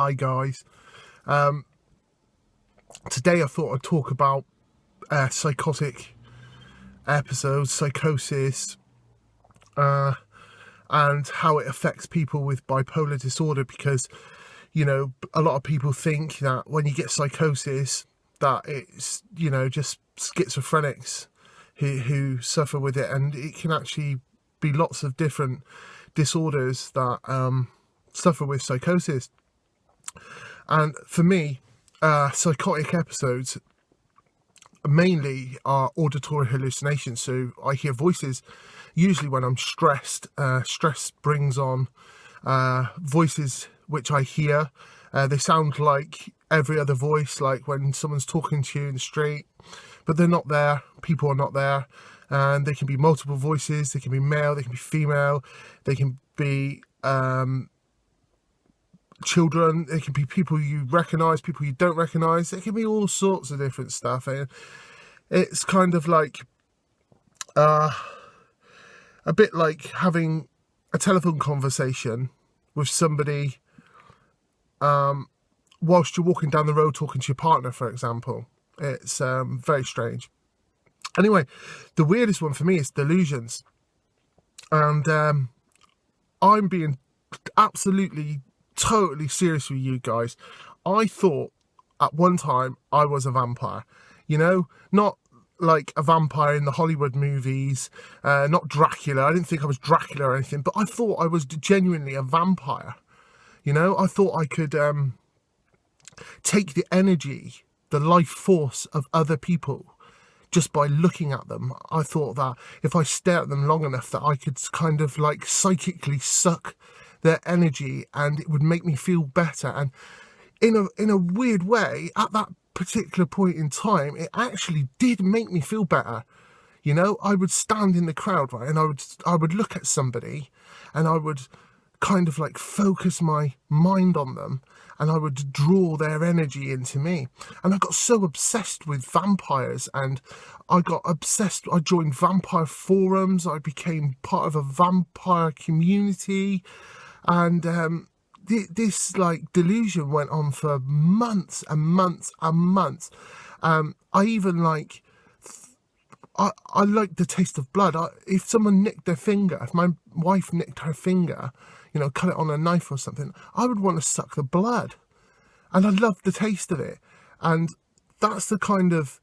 Hi guys. Today I thought I'd talk about psychotic episodes, psychosis, and how it affects people with bipolar disorder, because a lot of people think that when you get psychosis that it's just schizophrenics who suffer with it, and it can actually be lots of different disorders that suffer with psychosis. And for me, psychotic episodes mainly are auditory hallucinations. So I hear voices usually when I'm stressed. Stress brings on voices which I hear. They sound like every other voice, like when someone's talking to you in the street, but they're not there. People are not there. And they can be multiple voices. They can be male, they can be female, they can be children, they can be people you recognise, people you don't recognise. It can be all sorts of different stuff. And it's kind of like a bit like having a telephone conversation with somebody whilst you're walking down the road talking to your partner, for example. It's very strange. Anyway, the weirdest one for me is delusions. And I'm being absolutely, totally serious with you guys. I thought at one time I was a vampire. Not like a vampire in the Hollywood movies, not Dracula. I didn't think I was Dracula or anything, but I thought I was genuinely a vampire. I thought I could take the energy, the life force of other people just by looking at them. I thought that if I stare at them long enough that I could kind of like psychically suck their energy and it would make me feel better. And in a weird way, at that particular point in time, it actually did make me feel better. I would stand in the crowd, right, and I would look at somebody and I would kind of like focus my mind on them, and I would draw their energy into me. And I got so obsessed with vampires, and I joined vampire forums, I became part of a vampire community, and this like delusion went on for months and months and months. I even like, I like the taste of blood. If someone nicked their finger, if my wife nicked her finger, cut it on a knife or something, I would want to suck the blood. And I loved the taste of it. And that's the kind of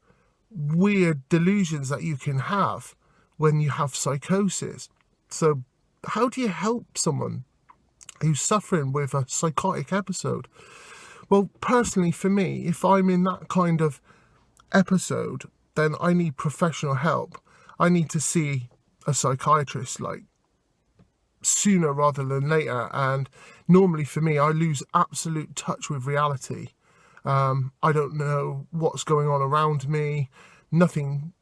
weird delusions that you can have when you have psychosis. So how do you help someone who's suffering with a psychotic episode? Well, personally for me, if I'm in that kind of episode, then I need professional help. I need to see a psychiatrist like sooner rather than later. And normally for me, I lose absolute touch with reality. I don't know what's going on around me. Nothing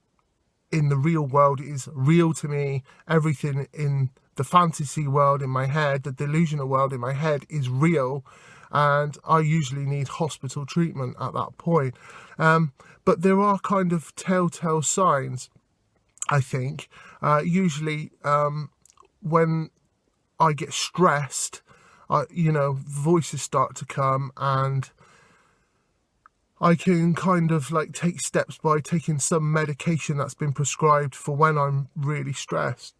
in the real world is real to me. Everything in the fantasy world in my head, the delusional world in my head, is real, and I usually need hospital treatment at that point. But there are kind of telltale signs, I think. Usually when I get stressed, voices start to come, and I can kind of like take steps by taking some medication that's been prescribed for when I'm really stressed.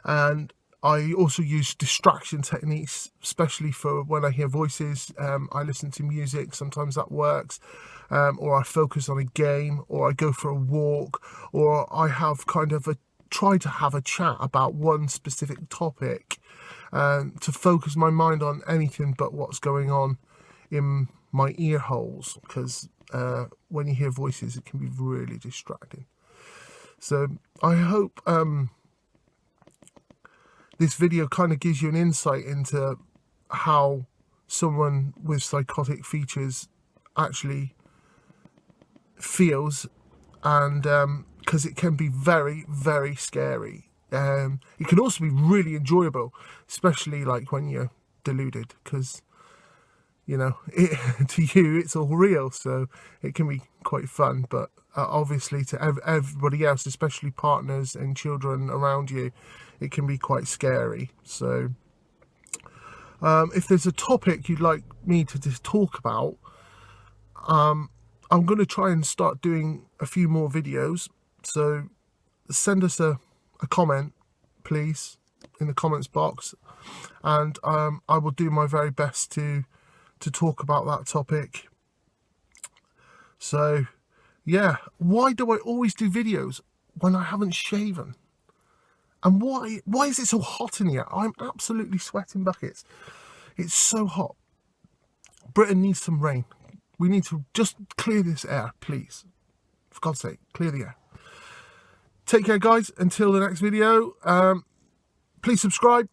And I also use distraction techniques, especially for when I hear voices. I listen to music, sometimes that works, or I focus on a game, or I go for a walk, or I have kind of try to have a chat about one specific topic, to focus my mind on anything but what's going on in my ear holes, because when you hear voices, it can be really distracting. So I hope this video kind of gives you an insight into how someone with psychotic features actually feels, and because it can be very, very scary. It can also be really enjoyable, especially like when you're deluded, because to you it's all real, so it can be quite fun. But obviously to everybody else, especially partners and children around you, it can be quite scary. So If there's a topic you'd like me to just talk about, I'm going to try and start doing a few more videos. So send us a comment, please, in the comments box, and I will do my very best to talk about that topic. So yeah, why do I always do videos when I haven't shaven? And why is it so hot in here? I'm absolutely sweating buckets. It's so hot. Britain needs some rain. We need to just clear this air, please. For God's sake, clear the air. Take care, guys. Until the next video, please subscribe.